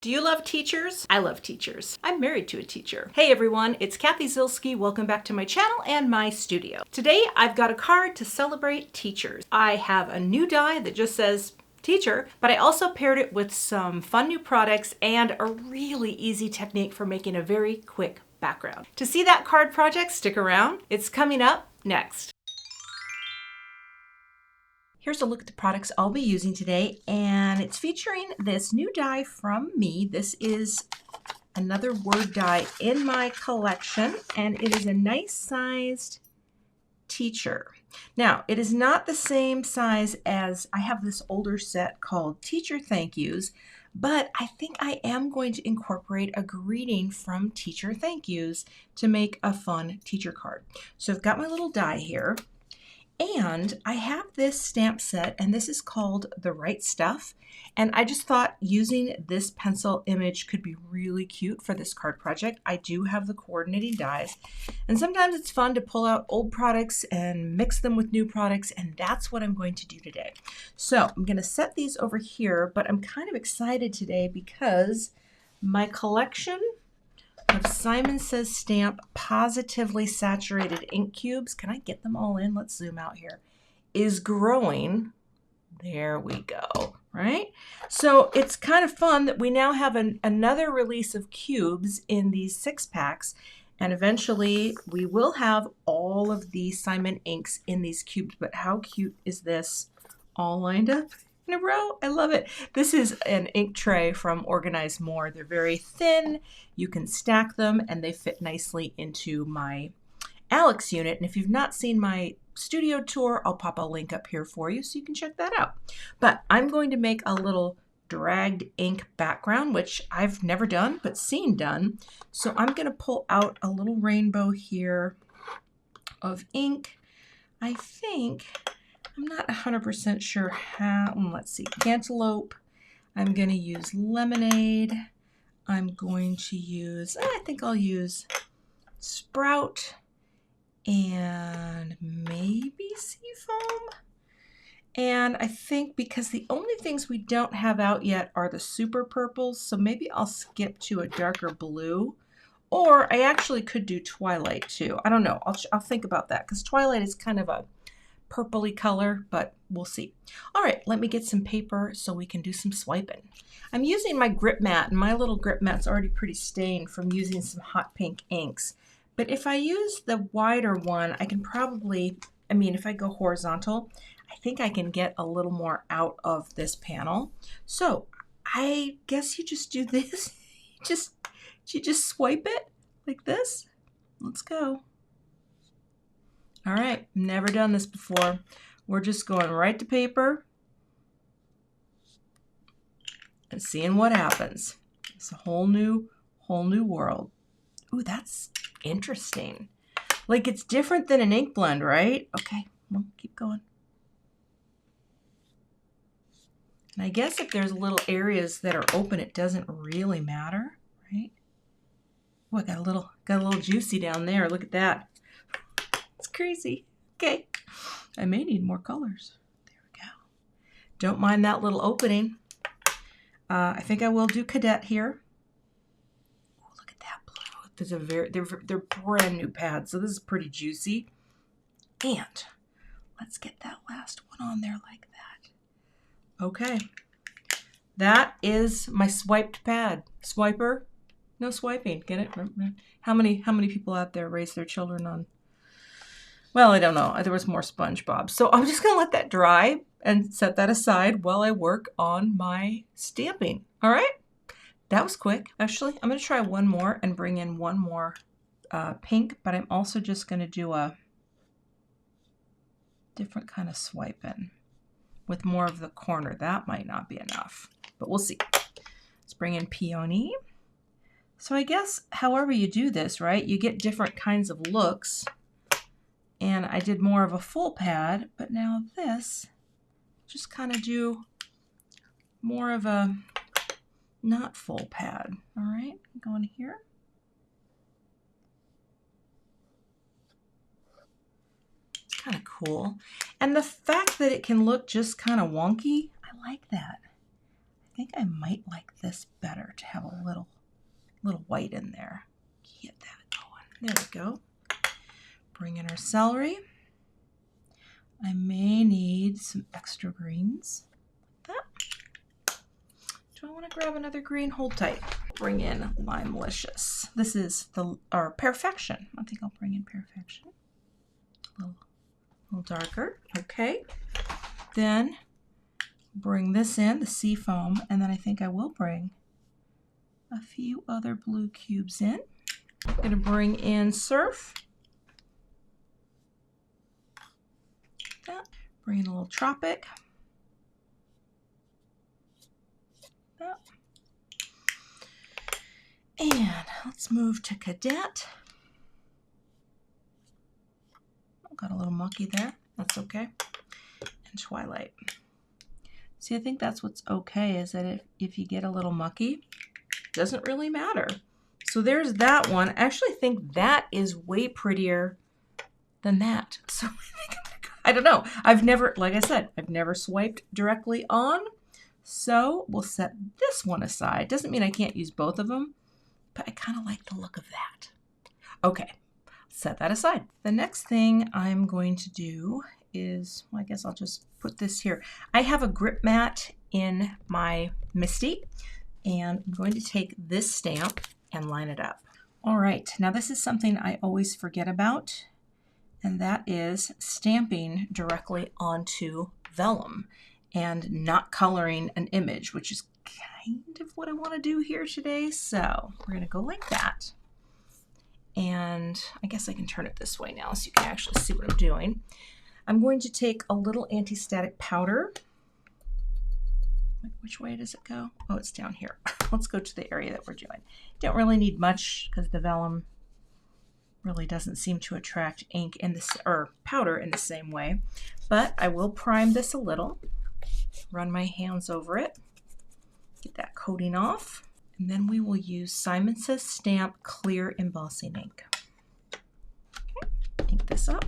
Do you love teachers? I love teachers. I'm married to a teacher. Hey everyone, it's Cathy Zielske. Welcome back to my channel and my studio. Today I've got a card to celebrate teachers. I have a new die that just says teacher, but I also paired it with some fun new products and a really easy technique for making a very quick background. To see that card project, stick around. It's coming up next. Here's a look at the products I'll be using today, and it's featuring this new die from me. This is another word die in my collection, and it is a nice sized teacher. Now, it is not the same size as I have this older set called Teacher Thank Yous, but I think I am going to incorporate a greeting from Teacher Thank Yous to make a fun teacher card. So I've got my little die here. And I have this stamp set, and this is called The Right Stuff. And I just thought using this pencil image could be really cute for this card project. I do have the coordinating dies, and sometimes it's fun to pull out old products and mix them with new products, and that's what I'm going to do today. So I'm going to set these over here, but I'm kind of excited today because my collection of Simon Says Stamp Positively Saturated Ink Cubes, can I get them all in? Let's zoom out here, is growing. There we go, right? So it's kind of fun that we now have another release of cubes in these 6-packs, and eventually we will have all of the Simon inks in these cubes, but how cute is this all lined up in a row? I love it. This is an ink tray from OrganizeMore. They're very thin. You can stack them and they fit nicely into my Alex unit. And if you've not seen my studio tour, I'll pop a link up here for you so you can check that out. But I'm going to make a little dragged ink background, which I've never done but seen done. So I'm going to pull out a little rainbow here of ink. I think I'm not 100% sure how. Let's see, cantaloupe. I'm going to use lemonade. I'm going to use, I think I'll use sprout and maybe seafoam. And I think because the only things we don't have out yet are the super purples, so maybe I'll skip to a darker blue. Or I actually could do twilight too. I don't know. I'll think about that because twilight is kind of a purpley color, but we'll see. All right, let me get some paper so we can do some swiping. I'm using my grip mat, and my little grip mat's already pretty stained from using some hot pink inks. But if I use the wider one, I can probably, if I go horizontal, I think I can get a little more out of this panel. So I guess you just do this. you just swipe it like this. Let's go. All right, never done this before. We're just going right to paper and seeing what happens. It's a whole new world. Ooh, that's interesting. Like it's different than an ink blend, right? Okay, well, keep going. And I guess if there's little areas that are open, it doesn't really matter, right? Oh, I got a little juicy down there. Look at that. It's crazy. Okay, I may need more colors. There we go. Don't mind that little opening. I think I will do cadet here. Oh, look at that blue. They're brand new pads, so this is pretty juicy. And let's get that last one on there like that. Okay, that is my swiped pad. Swiper, no swiping. Get it? How many people out there raise their children on? Well, I don't know. There was more SpongeBob. So I'm just going to let that dry and set that aside while I work on my stamping. All right? That was quick. Actually, I'm going to try one more and bring in one more pink, but I'm also just going to do a different kind of swiping with more of the corner. That might not be enough, but we'll see. Let's bring in Peony. So I guess however you do this, right, you get different kinds of looks. And I did more of a full pad, but now this, just kind of do more of a not full pad. All right, going here. It's kind of cool. And the fact that it can look just kind of wonky, I like that. I think I might like this better to have a little white in there. Get that going. There we go. Bring in our celery. I may need some extra greens. Like that. Do I want to grab another green? Hold tight. Bring in Limelicious. This is our Perfection. I think I'll bring in Perfection. A little darker. Okay. Then bring this in, the sea foam, and then I think I will bring a few other blue cubes in. I'm going to bring in Surf. That. Bring in a little Tropic. That. And let's move to Cadet. Got a little mucky there. That's okay. And Twilight. See, I think that's what's okay, is that if you get a little mucky, it doesn't really matter. So there's that one. I actually think that is way prettier than that. So I don't know. I've never, like I said, I've never swiped directly on. So we'll set this one aside. Doesn't mean I can't use both of them, but I kind of like the look of that. Okay, set that aside. The next thing I'm going to do is, well, I guess I'll just put this here. I have a grip mat in my MISTI, and I'm going to take this stamp and line it up. All right, now this is something I always forget about, and that is stamping directly onto vellum and not coloring an image, which is kind of what I want to do here today. So we're going to go like that. And I guess I can turn it this way now so you can actually see what I'm doing. I'm going to take a little anti-static powder. Which way does it go? Oh, it's down here. Let's go to the area that we're doing. Don't really need much because the vellum really doesn't seem to attract ink in this, or powder in the same way. But I will prime this a little. Run my hands over it. Get that coating off. And then we will use Simon Says Stamp Clear Embossing Ink. Okay, ink this up.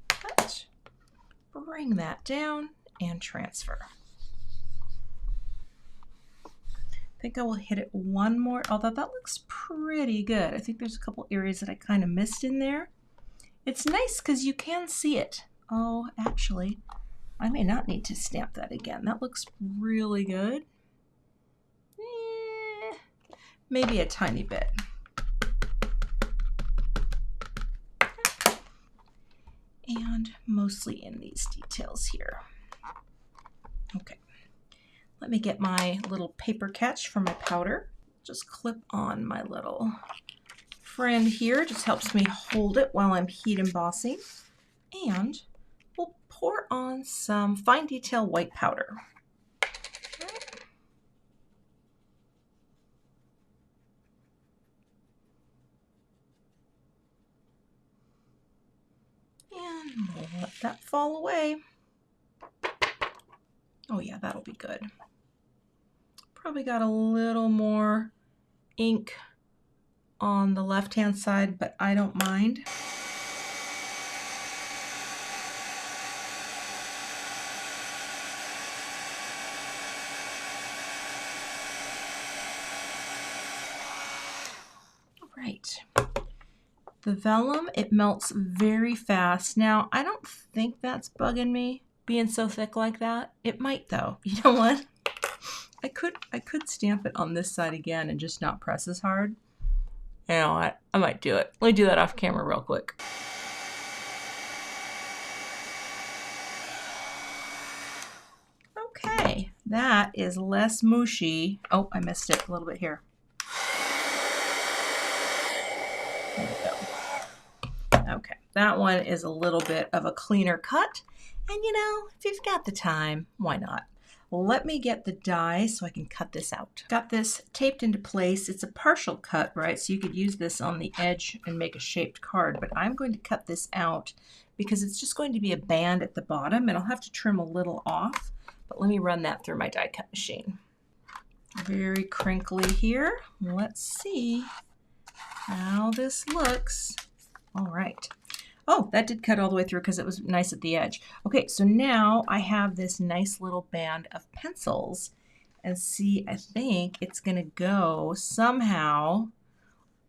Cut. Bring that down and transfer. I think I will hit it one more, although that looks pretty good. I think there's a couple areas that I kind of missed in there. It's nice because you can see it. Oh, actually, I may not need to stamp that again. That looks really good. Maybe a tiny bit. And mostly in these details here. Okay, let me get my little paper catch for my powder. Just clip on my little friend here. Just helps me hold it while I'm heat embossing. And we'll pour on some fine detail white powder. And we'll let that fall away. Oh yeah, that'll be good. Probably got a little more ink on the left-hand side, but I don't mind. Right. The vellum, it melts very fast. Now, I don't think that's bugging me, being so thick like that. It might though. You know what? I could stamp it on this side again and just not press as hard. You know what? I might do it. Let me do that off camera real quick. Okay, that is less mushy. Oh, I missed it a little bit here. There we go. Okay, that one is a little bit of a cleaner cut. And you know, if you've got the time, why not? Let me get the die so I can cut this out. Got this taped into place. It's a partial cut, right? So you could use this on the edge and make a shaped card, but I'm going to cut this out because it's just going to be a band at the bottom and I'll have to trim a little off, but let me run that through my die cut machine. Very crinkly here. Let's see how this looks. All right. Oh, that did cut all the way through because it was nice at the edge. Okay, so now I have this nice little band of pencils. And see, I think it's going to go somehow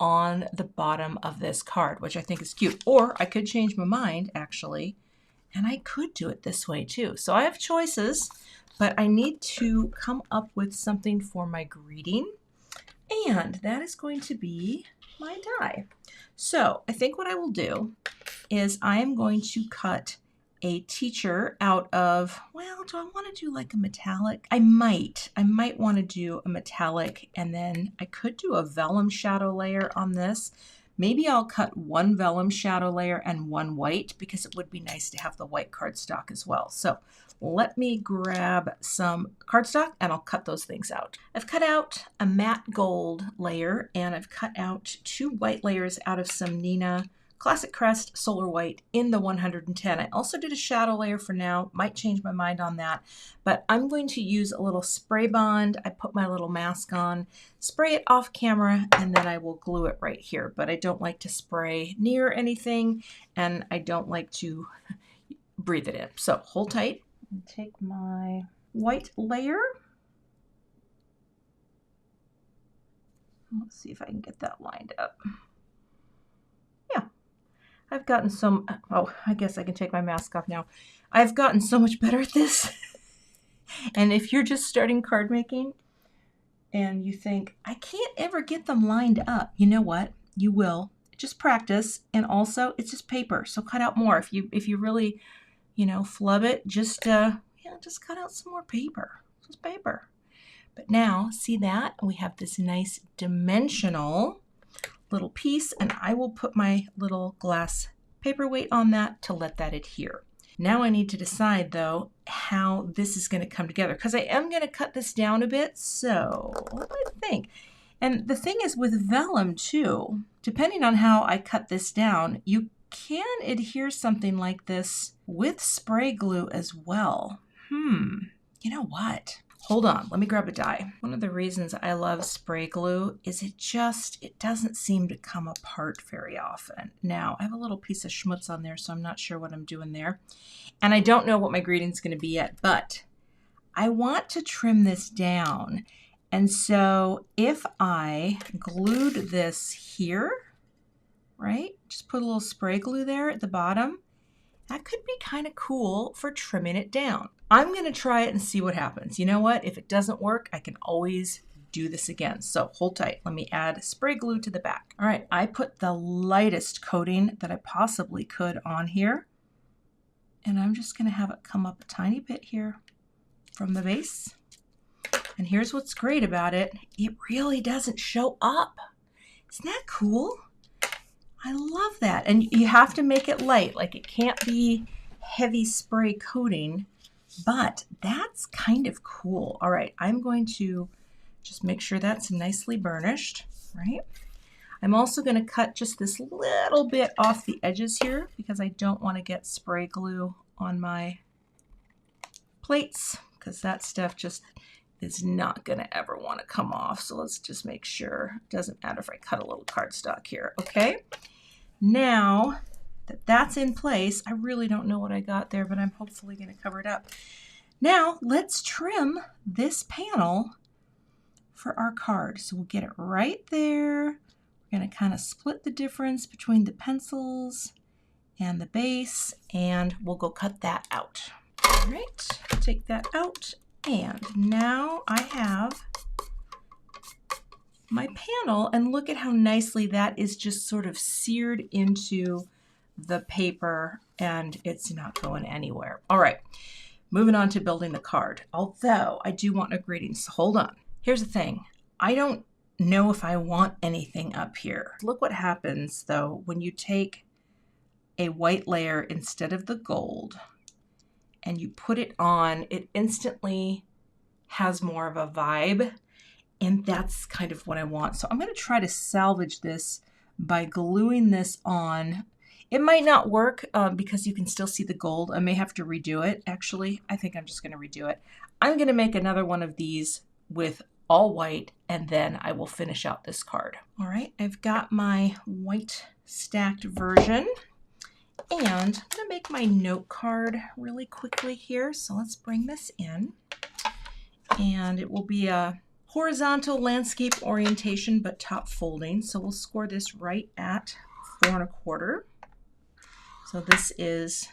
on the bottom of this card, which I think is cute. Or I could change my mind, actually, and I could do it this way too. So I have choices, but I need to come up with something for my greeting, and that is going to be my die. So I think what I will do is I am going to cut a teacher out of, well, do I want to do like a metallic? I might want to do a metallic, and then I could do a vellum shadow layer on this. Maybe I'll cut one vellum shadow layer and one white, because it would be nice to have the white cardstock as well. So let me grab some cardstock and I'll cut those things out. I've cut out a matte gold layer, and I've cut out 2 white layers out of some Neenah Classic Crest Solar White in the 110. I also did a shadow layer for now, might change my mind on that, but I'm going to use a little spray bond. I put my little mask on, spray it off camera, and then I will glue it right here. But I don't like to spray near anything, and I don't like to breathe it in. So hold tight. Take my white layer. Let's see if I can get that lined up. Yeah. I've gotten some, oh, I guess I can take my mask off now. I've gotten so much better at this. And if you're just starting card making and you think, I can't ever get them lined up, you know what? You will. Just practice. And also, it's just paper, so cut out more. If you really, you know, flub it, just just cut out some more paper. Just paper. But now, see that? We have this nice dimensional little piece, and I will put my little glass paperweight on that to let that adhere. Now I need to decide, though, how this is going to come together, because I am going to cut this down a bit. So what do I think? And the thing is with vellum too, depending on how I cut this down, you can adhere something like this with spray glue as well. You know what? Hold on, let me grab a die. One of the reasons I love spray glue is it doesn't seem to come apart very often. Now, I have a little piece of schmutz on there, so I'm not sure what I'm doing there. And I don't know what my greeting's gonna be yet, but I want to trim this down. And so if I glued this here, right? Just put a little spray glue there at the bottom. That could be kind of cool for trimming it down. I'm going to try it and see what happens. You know what? If it doesn't work, I can always do this again. So hold tight. Let me add spray glue to the back. All right, I put the lightest coating that I possibly could on here. And I'm just going to have it come up a tiny bit here from the base. And here's what's great about it. It really doesn't show up. Isn't that cool? I love that. And you have to make it light. Like, it can't be heavy spray coating, but that's kind of cool. All right, I'm going to just make sure that's nicely burnished, right? I'm also going to cut just this little bit off the edges here because I don't want to get spray glue on my plates, because that stuff just is not going to ever want to come off. So let's just make sure. It doesn't matter if I cut a little cardstock here, okay? Now that that's in place, I really don't know what I got there, but I'm hopefully going to cover it up. Now let's trim this panel for our card. So we'll get it right there. We're going to kind of split the difference between the pencils and the base, and we'll go cut that out. All right, take that out. And now I have my panel, and look at how nicely that is just sort of seared into the paper, and it's not going anywhere. All right, moving on to building the card. Although I do want a greeting, so hold on. Here's the thing. I don't know if I want anything up here. Look what happens though when you take a white layer instead of the gold and you put it on, it instantly has more of a vibe. And that's kind of what I want. So I'm going to try to salvage this by gluing this on. It might not work because you can still see the gold. I may have to redo it. Actually, I think I'm just going to redo it. I'm going to make another one of these with all white, and then I will finish out this card. All right, I've got my white stacked version. And I'm going to make my note card really quickly here. So let's bring this in. And it will be a horizontal landscape orientation, but top folding. So we'll score this right at 4 1/4. So this is,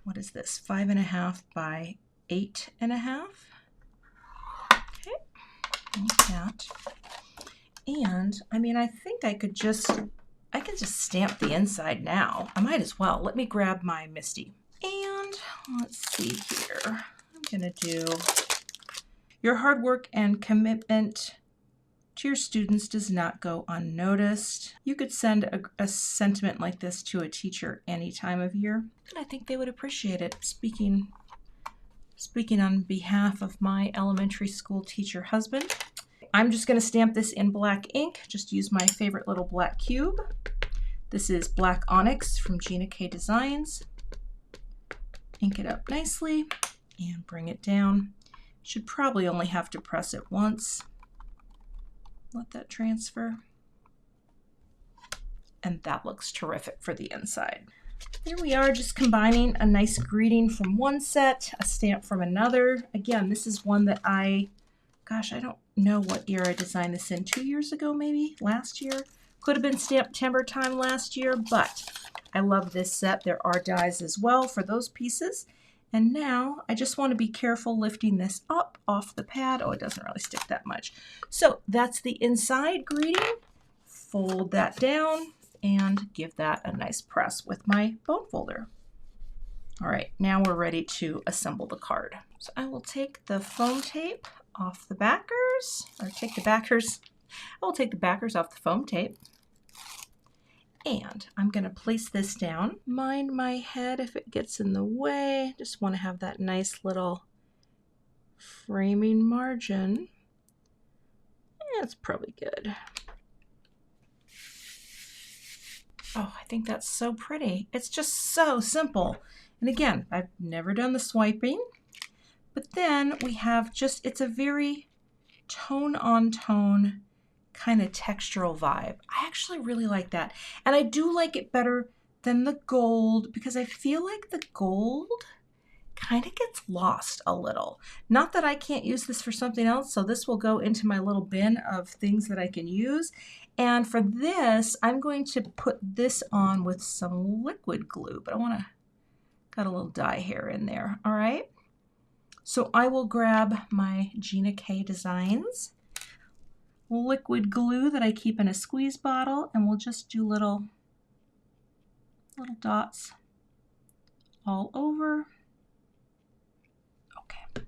what is this? 5.5 by 8.5. Okay, like that. And I mean, I think I could just stamp the inside now. I might as well. Let me grab my MISTI. And let's see here. I'm gonna do, your hard work and commitment to your students does not go unnoticed. You could send a sentiment like this to a teacher any time of year, and I think they would appreciate it. Speaking on behalf of my elementary school teacher husband, I'm just going to stamp this in black ink. Just use my favorite little black cube. This is black Onyx from Gina K Designs. Ink it up nicely and bring it down. Should probably only have to press it once. Let that transfer. And that looks terrific for the inside. Here we are, just combining a nice greeting from one set, a stamp from another. Again, this is one that I don't know what year I designed this in. 2 years ago, maybe? Last year? Could have been September time last year, but I love this set. There are dies as well for those pieces. And now I just want to be careful lifting this up off the pad. Oh, it doesn't really stick that much. So that's the inside greeting. Fold that down and give that a nice press with my bone folder. All right, now we're ready to assemble the card. So I will take the foam tape off the backers, or take the backers. I will take the backers off the foam tape. And I'm going to place this down. Mind my head if it gets in the way. Just want to have that nice little framing margin. That's probably good. Oh, I think that's so pretty. It's just so simple. And again, I've never done the swiping, but then we have just, it's a very tone on tone kind of textural vibe. I actually really like that. And I do like it better than the gold because I feel like the gold kind of gets lost a little. Not that I can't use this for something else, so this will go into my little bin of things that I can use. And for this, I'm going to put this on with some liquid glue, but got a little dye hair in there, all right? So I will grab my Gina K Designs liquid glue that I keep in a squeeze bottle, and we'll just do little dots all over. Okay.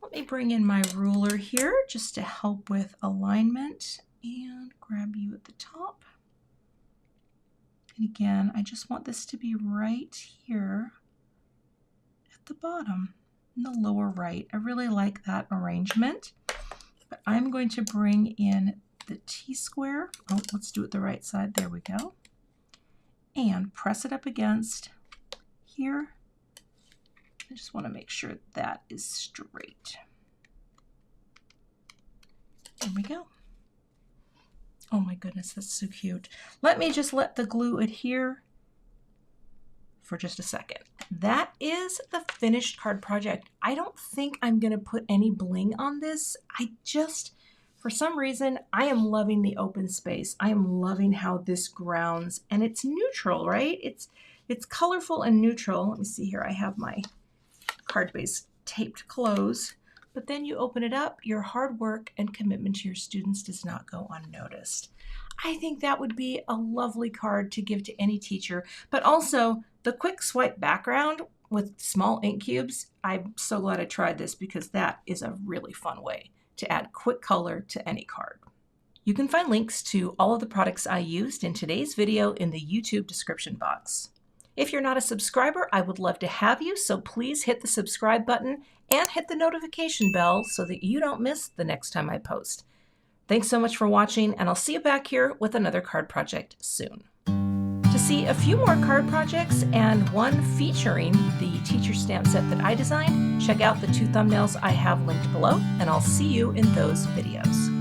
Let me bring in my ruler here just to help with alignment and grab you at the top. And again, I just want this to be right here at the bottom in the lower right. I really like that arrangement. But I'm going to bring in the T-square. Oh, let's do it the right side. There we go. And press it up against here. I just want to make sure that is straight. There we go. Oh my goodness, that's so cute. Let me just let the glue adhere for just a second. That is the finished card project. I don't think I'm gonna put any bling on this. For some reason, I am loving the open space. I am loving how this grounds, and it's neutral, right? It's colorful and neutral. Let me see here, I have my card base taped closed. But then you open it up, your hard work and commitment to your students does not go unnoticed. I think that would be a lovely card to give to any teacher, but also the quick swipe background with small ink cubes. I'm so glad I tried this because that is a really fun way to add quick color to any card. You can find links to all of the products I used in today's video in the YouTube description box. If you're not a subscriber, I would love to have you, so please hit the subscribe button and hit the notification bell so that you don't miss the next time I post. Thanks so much for watching, and I'll see you back here with another card project soon. To see a few more card projects and one featuring the teacher stamp set that I designed, check out the 2 thumbnails I have linked below, and I'll see you in those videos.